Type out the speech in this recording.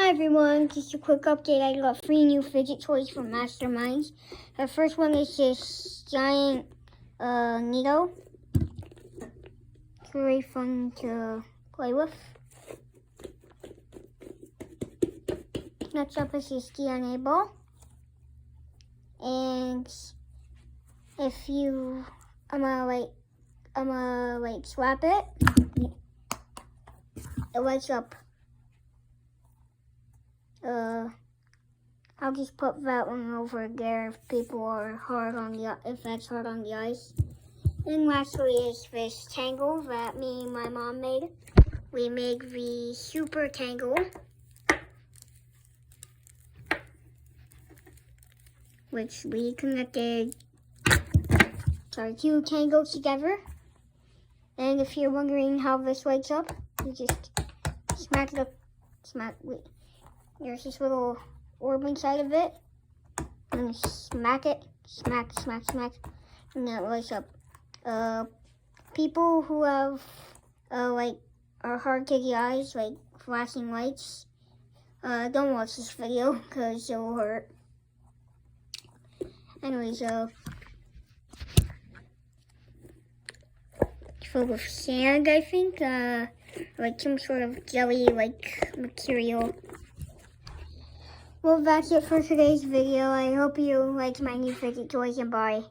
Hi everyone, just a quick update. I got 3 new fidget toys from Masterminds. The first one is this giant needle. It's very fun to play with. Next up is this DNA ball. And if you, I'm gonna slap it. It lights up. I'll just put that one over there if people are if that's hard on the eyes. And lastly is this tangle that me and my mom made. We made the super tangle, which we connected our 2 tangles together. And if you're wondering how this lights up, you just there's this little orb inside of it, and smack it, smack, and that lights up. People who have are hard to the eyes, like flashing lights, don't watch this video because it will hurt. Anyways, it's full of sand, I think, like some sort of jelly-like material. Well, that's it for today's video. I hope you liked my new fidget toys, and bye.